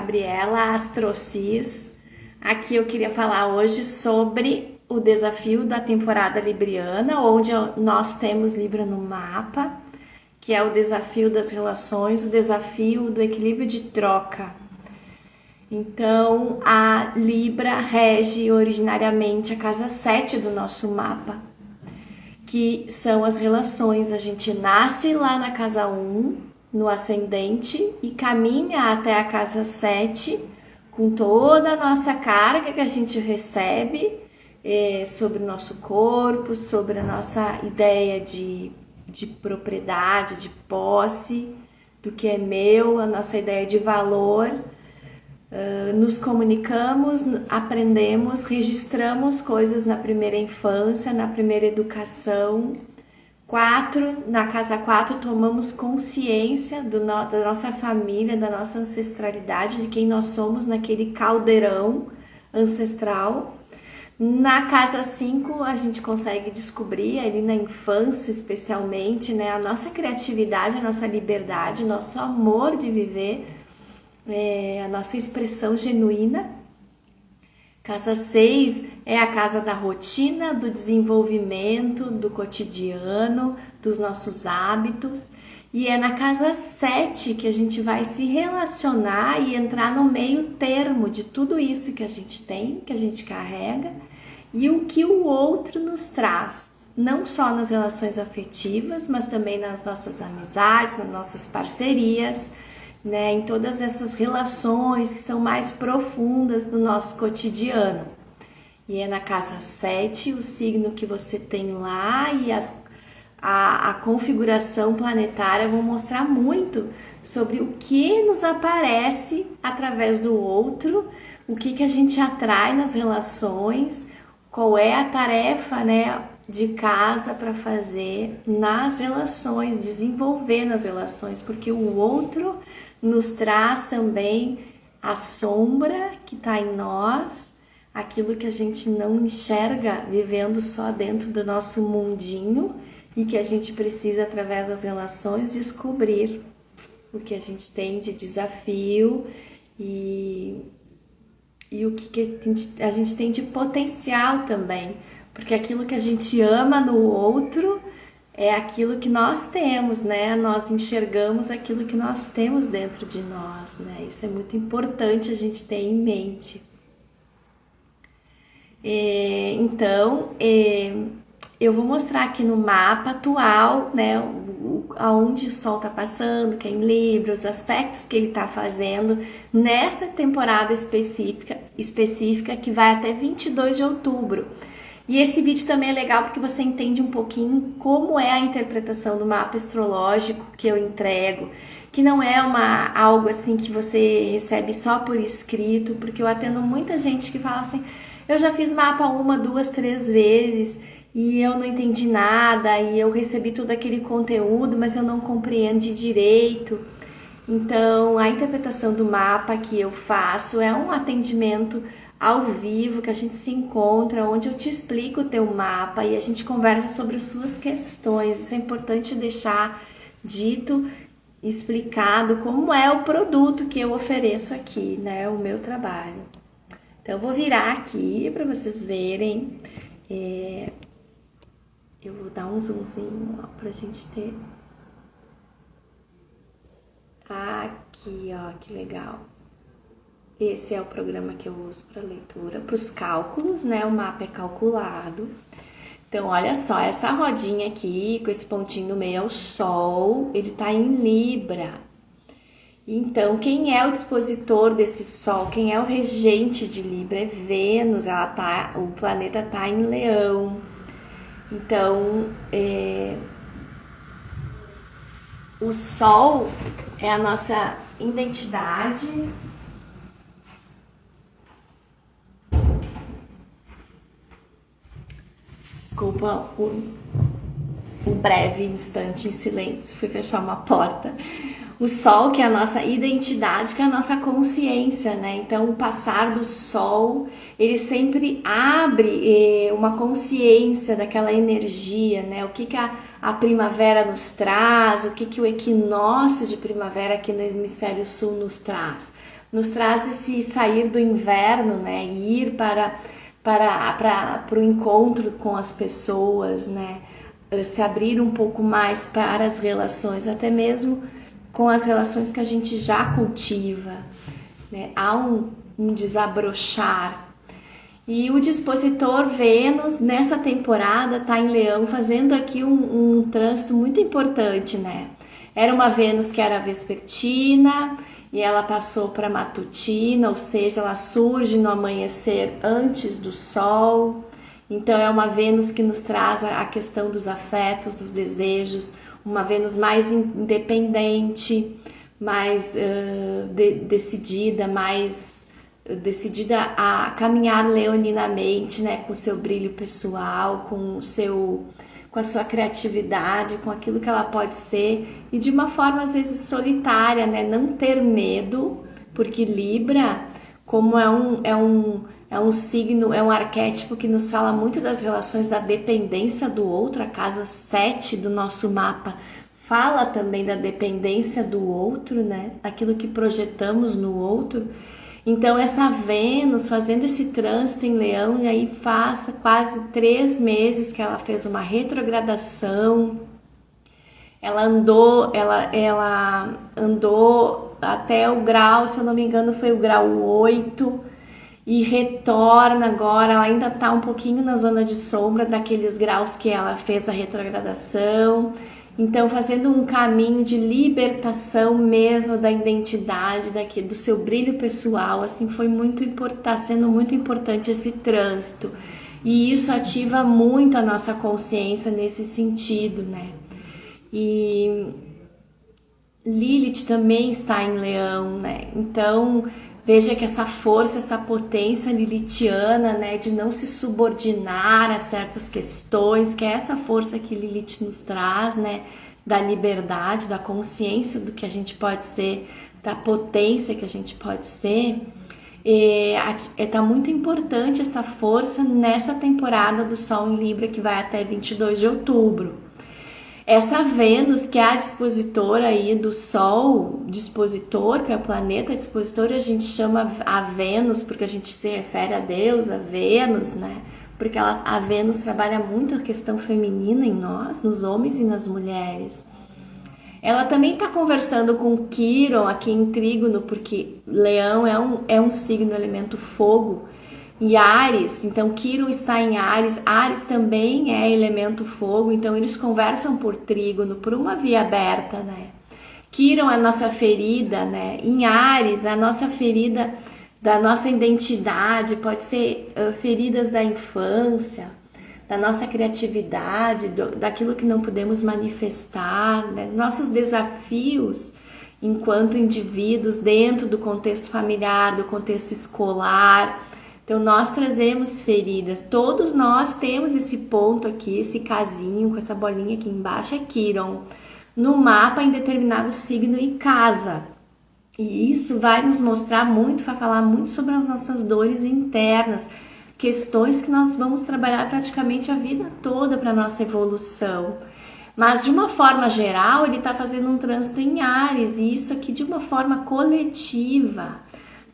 Gabriela Astrocis. Aqui eu queria falar hoje sobre o desafio da temporada libriana, onde nós temos Libra no mapa, que é o desafio das relações, o desafio do equilíbrio de troca. Então, a Libra rege originariamente a casa 7 do nosso mapa, que são as relações. A gente nasce lá na casa 1, no ascendente, e caminha até a casa 7 com toda a nossa carga que a gente recebe sobre o nosso corpo, sobre a nossa ideia de propriedade, de posse, do que é meu, a nossa ideia de valor. Nos comunicamos, aprendemos, registramos coisas na primeira infância, na primeira educação. Na casa 4, tomamos consciência da nossa família, da nossa ancestralidade, de quem nós somos naquele caldeirão ancestral. Na casa 5, a gente consegue descobrir, ali na infância especialmente, né, a nossa criatividade, a nossa liberdade, nosso amor de viver, a nossa expressão genuína. Casa 6 é a casa da rotina, do desenvolvimento, do cotidiano, dos nossos hábitos. E é na casa 7 que a gente vai se relacionar e entrar no meio termo de tudo isso que a gente tem, que a gente carrega, e o que o outro nos traz. Não só nas relações afetivas, mas também nas nossas amizades, nas nossas parcerias, né, em todas essas relações que são mais profundas do nosso cotidiano. E é na casa 7 o signo que você tem lá, e a configuração planetária vão mostrar muito sobre o que nos aparece através do outro, o que a gente atrai nas relações, qual é a tarefa, né, de casa para fazer nas relações, desenvolver nas relações, porque o outro nos traz também a sombra que está em nós, aquilo que a gente não enxerga vivendo só dentro do nosso mundinho e que a gente precisa, através das relações, descobrir o que a gente tem de desafio e o que a gente tem de potencial também, porque aquilo que a gente ama no outro é aquilo que nós temos, né? Nós enxergamos aquilo que nós temos dentro de nós, né? Isso é muito importante a gente ter em mente. Então, eu vou mostrar aqui no mapa atual, né? Aonde o Sol está passando, que é em Libra, os aspectos que ele está fazendo nessa temporada específica que vai até 22 de outubro. E esse vídeo também é legal porque você entende um pouquinho como é a interpretação do mapa astrológico que eu entrego, que não é algo assim que você recebe só por escrito, porque eu atendo muita gente que fala assim, eu já fiz mapa 1, 2, 3 vezes e eu não entendi nada, e eu recebi todo aquele conteúdo, mas eu não compreendi direito. Então, a interpretação do mapa que eu faço é um atendimento ao vivo, que a gente se encontra, onde eu te explico o teu mapa e a gente conversa sobre as suas questões. Isso é importante deixar dito, explicado como é o produto que eu ofereço aqui, né, o meu trabalho. Então eu vou virar aqui para vocês verem, eu vou dar um zoomzinho para a gente ter aqui, ó, que legal. Esse é o programa que eu uso para leitura, para os cálculos, né? O mapa é calculado. Então, olha só, essa rodinha aqui, com esse pontinho no meio é o Sol, ele tá em Libra. Então, quem é o dispositor desse Sol, quem é o regente de Libra é Vênus, o planeta tá em Leão. Então, o Sol é a nossa identidade. Desculpa o breve instante em silêncio, fui fechar uma porta. O Sol, que é a nossa identidade, que é a nossa consciência, né? Então, o passar do Sol, ele sempre abre uma consciência daquela energia, né? O que a primavera nos traz, o que o equinócio de primavera aqui no hemisfério sul nos traz. nos traz esse sair do inverno, né? E ir para o encontro com as pessoas, né? Se abrir um pouco mais para as relações, até mesmo com as relações que a gente já cultiva, né? Há um desabrochar. E o dispositor Vênus, nessa temporada, está em Leão, fazendo aqui um trânsito muito importante, né? Era uma Vênus que era vespertina e ela passou para matutina, ou seja, ela surge no amanhecer antes do Sol. Então é uma Vênus que nos traz a questão dos afetos, dos desejos, uma Vênus mais independente, mais decidida, mais decidida a caminhar leoninamente, né, com o seu brilho pessoal, com a sua criatividade, com aquilo que ela pode ser, e de uma forma às vezes solitária, né, não ter medo, porque Libra, como é um signo, é um arquétipo que nos fala muito das relações da dependência do outro. A casa 7 do nosso mapa fala também da dependência do outro, né, aquilo que projetamos no outro. Então essa Vênus fazendo esse trânsito em Leão, e aí faz quase 3 meses que ela fez uma retrogradação, ela andou até o grau, se eu não me engano foi o grau 8, e retorna agora, ela ainda está um pouquinho na zona de sombra daqueles graus que ela fez a retrogradação. Então, fazendo um caminho de libertação mesmo da identidade, do seu brilho pessoal, assim, tá sendo muito importante esse trânsito. E isso ativa muito a nossa consciência nesse sentido, né? E Lilith também está em Leão, né? Então, veja que essa força, essa potência lilithiana, né, de não se subordinar a certas questões, que é essa força que Lilith nos traz, né, da liberdade, da consciência do que a gente pode ser, da potência que a gente pode ser, tá muito importante essa força nessa temporada do Sol em Libra, que vai até 22 de outubro. Essa Vênus, que é a dispositora aí do Sol, dispositor, que é o planeta dispositor, a gente chama a Vênus, porque a gente se refere a Deus, a Vênus, né? Porque a Vênus trabalha muito a questão feminina em nós, nos homens e nas mulheres. Ela também está conversando com Quiron aqui em Trígono, porque Leão é um signo elemento fogo, e Áries, então Quiron está em Áries, Áries também é elemento fogo, então eles conversam por trígono, por uma via aberta, né? Quiron é a nossa ferida, né? Em Áries, a nossa ferida da nossa identidade, pode ser feridas da infância, da nossa criatividade, daquilo que não podemos manifestar, né? Nossos desafios enquanto indivíduos dentro do contexto familiar, do contexto escolar. Então, nós trazemos feridas, todos nós temos esse ponto aqui, esse casinho com essa bolinha aqui embaixo, é Quiron, no mapa em determinado signo e casa. E isso vai nos mostrar muito, vai falar muito sobre as nossas dores internas, questões que nós vamos trabalhar praticamente a vida toda para a nossa evolução. Mas, de uma forma geral, ele está fazendo um trânsito em Áries, e isso aqui de uma forma coletiva.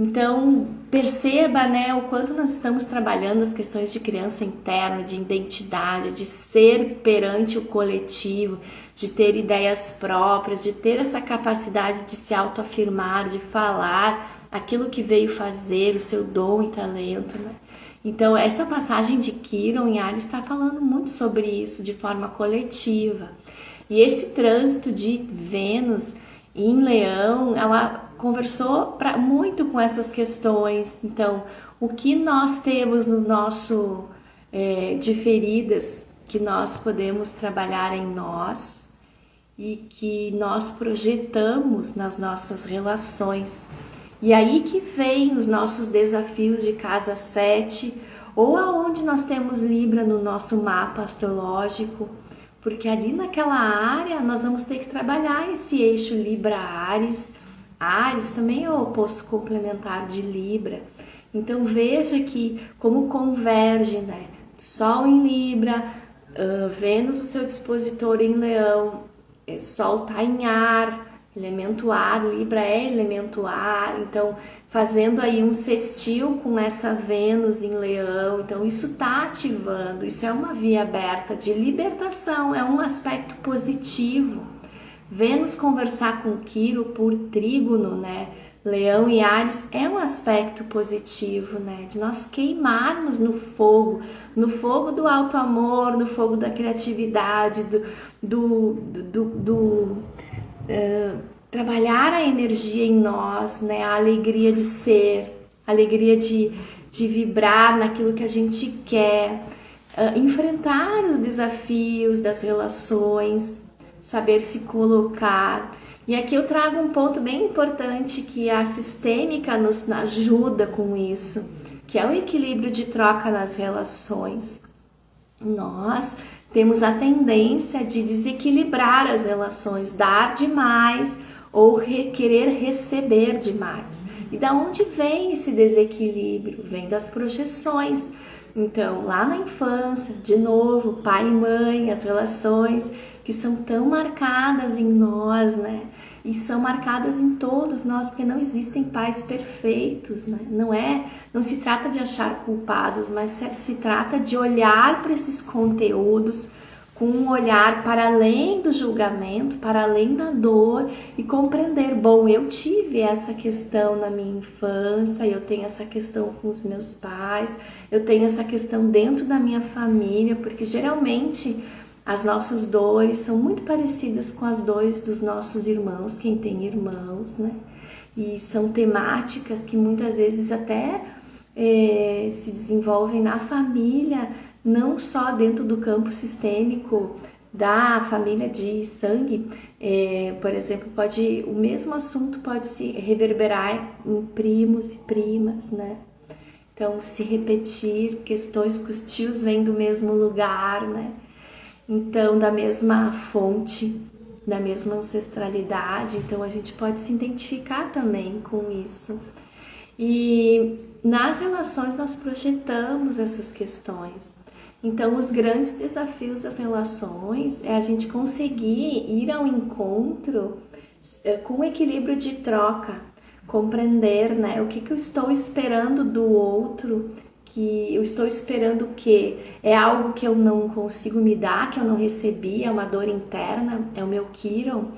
Então, perceba, né, o quanto nós estamos trabalhando as questões de criança interna, de identidade, de ser perante o coletivo, de ter ideias próprias, de ter essa capacidade de se autoafirmar, de falar aquilo que veio fazer, o seu dom e talento, né? Então, essa passagem de Quiron em Áries está falando muito sobre isso de forma coletiva. E esse trânsito de Vênus em Leão, ela conversou muito com essas questões. Então, o que nós temos no nosso de feridas que nós podemos trabalhar em nós e que nós projetamos nas nossas relações. E aí que vem os nossos desafios de casa 7, ou aonde nós temos Libra no nosso mapa astrológico, porque ali naquela área nós vamos ter que trabalhar esse eixo Libra-Áries. Áries também é o oposto complementar de Libra. Então veja que como converge, né? Sol em Libra, Vênus, o seu dispositor em Leão, Sol está em ar, Elemento ar, Libra é elemento ar, então fazendo aí um sextil com essa Vênus em Leão, então isso está ativando, isso é uma via aberta de libertação, é um aspecto positivo. Vênus conversar com Quirón por trígono, né? Leão e Áries é um aspecto positivo, né? De nós queimarmos no fogo do alto amor, no fogo da criatividade, trabalhar a energia em nós, né? A alegria de ser, a alegria de vibrar naquilo que a gente quer, enfrentar os desafios das relações, saber se colocar. E aqui eu trago um ponto bem importante que a sistêmica nos ajuda com isso, que é o equilíbrio de troca nas relações. Nós temos a tendência de desequilibrar as relações, dar demais ou querer receber demais. E da onde vem esse desequilíbrio? Vem das projeções. Então, lá na infância, de novo, pai e mãe, as relações que são tão marcadas em nós, né? E são marcadas em todos nós, porque não existem pais perfeitos, né? Não se trata de achar culpados, mas se trata de olhar para esses conteúdos com um olhar para além do julgamento, para além da dor e compreender, bom, eu tive essa questão na minha infância, eu tenho essa questão com os meus pais, eu tenho essa questão dentro da minha família, porque geralmente as nossas dores são muito parecidas com as dores dos nossos irmãos, quem tem irmãos, né? E são temáticas que muitas vezes até se desenvolvem na família, não só dentro do campo sistêmico da família de sangue. Por exemplo, o mesmo assunto pode se reverberar em primos e primas, né? Então, se repetir questões que os tios vêm do mesmo lugar, né? Então, da mesma fonte, da mesma ancestralidade, então a gente pode se identificar também com isso. E nas relações nós projetamos essas questões. Então, os grandes desafios das relações é a gente conseguir ir ao encontro com equilíbrio de troca, compreender, né, o que eu estou esperando do outro, que eu estou esperando o quê? É algo que eu não consigo me dar, que eu não recebi, é uma dor interna, é o meu Quirón,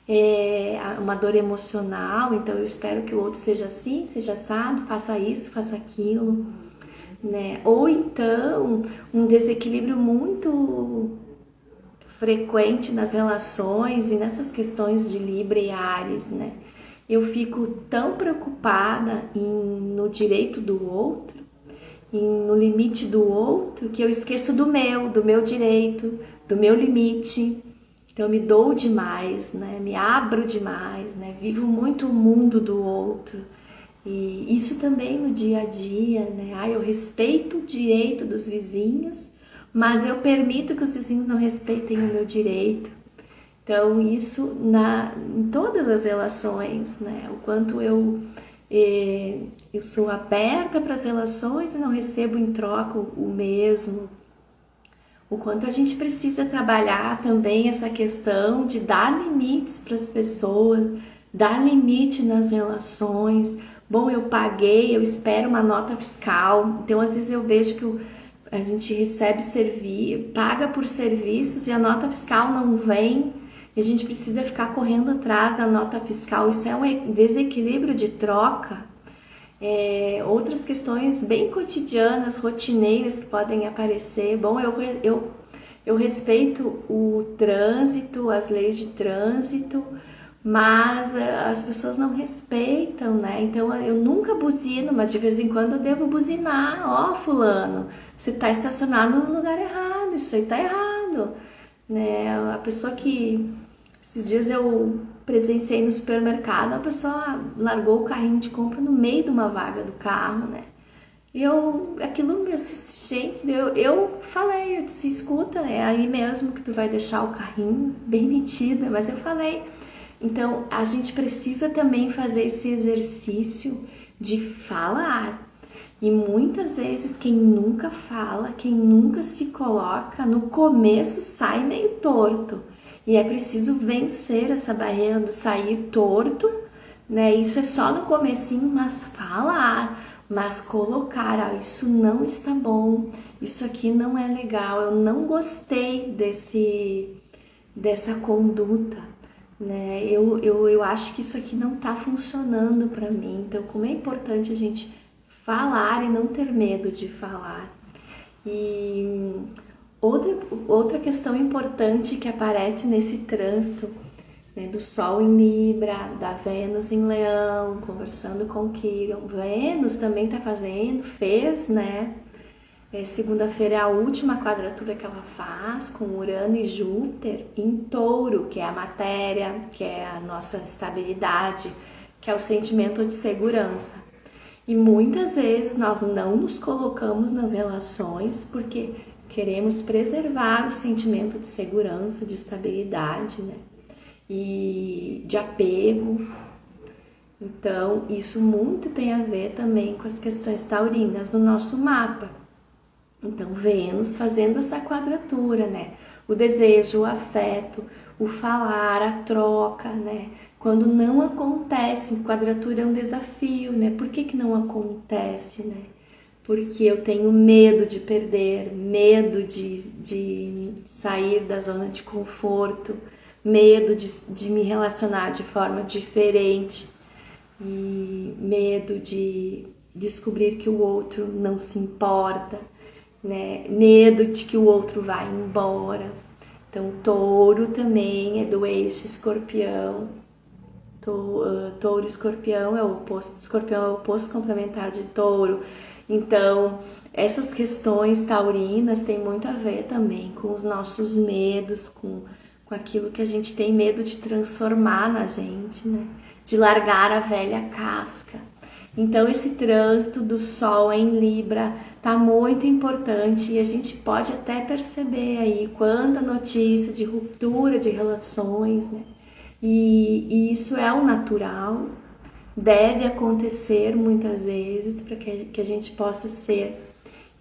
é uma dor emocional, então eu espero que o outro seja assim, seja assado, faça isso, faça aquilo, né? Ou então um desequilíbrio muito frequente nas relações e nessas questões de Libra e Áries, né? Eu fico tão preocupada no direito do outro, no limite do outro, que eu esqueço do meu direito, do meu limite. Então eu me dou demais, né? Me abro demais, né? Vivo muito o mundo do outro. E isso também no dia a dia, né? Eu respeito o direito dos vizinhos, mas eu permito que os vizinhos não respeitem o meu direito. Então isso em todas as relações, né? O quanto eu sou aberta para as relações e não recebo em troca o mesmo. O quanto a gente precisa trabalhar também essa questão de dar limites para as pessoas, dar limite nas relações. Bom, eu paguei, eu espero uma nota fiscal. Então, às vezes eu vejo que a gente paga por serviços e a nota fiscal não vem. E a gente precisa ficar correndo atrás da nota fiscal. Isso é um desequilíbrio de troca. Outras questões bem cotidianas, rotineiras que podem aparecer. Bom, eu respeito o trânsito, as leis de trânsito, mas as pessoas não respeitam, né? Então eu nunca buzino, mas de vez em quando eu devo buzinar. Fulano, você está estacionado no lugar errado, isso aí está errado, né? A pessoa que... Esses dias eu presenciei no supermercado, a pessoa largou o carrinho de compra no meio de uma vaga do carro, né? E gente, eu falei, eu disse, escuta, é aí mesmo que tu vai deixar o carrinho, bem metida, mas eu falei. Então, a gente precisa também fazer esse exercício de falar. E muitas vezes quem nunca fala, quem nunca se coloca, no começo sai meio torto. E é preciso vencer essa barreira do sair torto, né? Isso é só no comecinho, mas falar, mas colocar, isso não está bom, isso aqui não é legal, eu não gostei dessa conduta, né? Eu acho que isso aqui não está funcionando para mim. Então, como é importante a gente falar e não ter medo de falar. E outra questão importante que aparece nesse trânsito, né, do Sol em Libra, da Vênus em Leão, conversando com Quirón. Vênus também fez, né? Segunda-feira é a última quadratura que ela faz com Urano e Júpiter em Touro, que é a matéria, que é a nossa estabilidade, que é o sentimento de segurança. E muitas vezes nós não nos colocamos nas relações porque queremos preservar o sentimento de segurança, de estabilidade, né? E de apego. Então, isso muito tem a ver também com as questões taurinas no nosso mapa. Então, Vênus fazendo essa quadratura, né? O desejo, o afeto, o falar, a troca, né? Quando não acontece, quadratura é um desafio, né? Por que não acontece, né? Porque eu tenho medo de perder, medo de sair da zona de conforto, medo de me relacionar de forma diferente e medo de descobrir que o outro não se importa, né? Medo de que o outro vá embora. Então, Touro também é do eixo Escorpião. Touro e Escorpião é o oposto. Escorpião é o oposto complementar de Touro. Então, essas questões taurinas têm muito a ver também com os nossos medos, com aquilo que a gente tem medo de transformar na gente, né? De largar a velha casca. Então, esse trânsito do Sol em Libra tá muito importante e a gente pode até perceber aí quanta notícia de ruptura de relações, né? E isso é o natural, deve acontecer muitas vezes para que a gente possa ser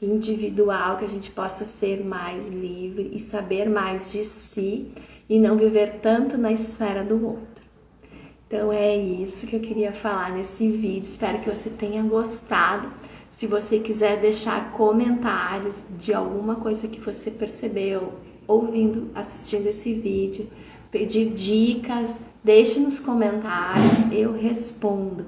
individual, que a gente possa ser mais livre e saber mais de si e não viver tanto na esfera do outro. Então é isso que eu queria falar nesse vídeo, espero que você tenha gostado. Se você quiser deixar comentários de alguma coisa que você percebeu assistindo esse vídeo, pedir dicas, deixe nos comentários, eu respondo.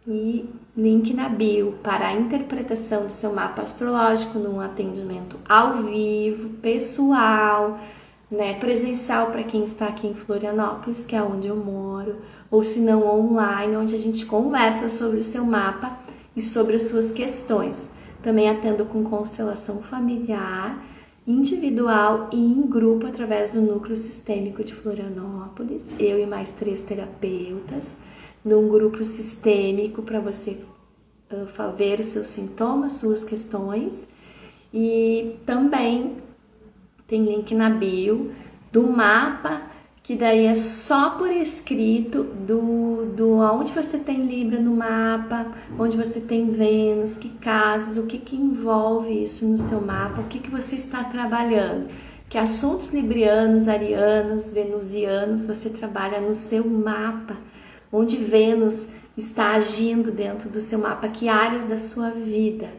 E link na bio para a interpretação do seu mapa astrológico num atendimento ao vivo, pessoal, né, presencial para quem está aqui em Florianópolis, que é onde eu moro, ou se não online, onde a gente conversa sobre o seu mapa e sobre as suas questões. Também atendo com constelação familiar, individual e em grupo através do Núcleo Sistêmico de Florianópolis, eu e mais 3 terapeutas, num grupo sistêmico para você ver os seus sintomas, suas questões. E também tem link na bio do mapa, que daí é só por escrito do onde você tem Libra no mapa, onde você tem Vênus, que casas, o que envolve isso no seu mapa, o que você está trabalhando. Que assuntos librianos, arianos, venusianos você trabalha no seu mapa, onde Vênus está agindo dentro do seu mapa, que áreas da sua vida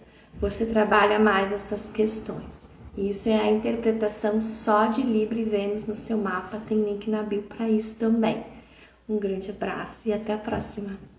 você trabalha mais essas questões. Isso é a interpretação só de Libra e Vênus no seu mapa, tem link na bio para isso também. Um grande abraço e até a próxima!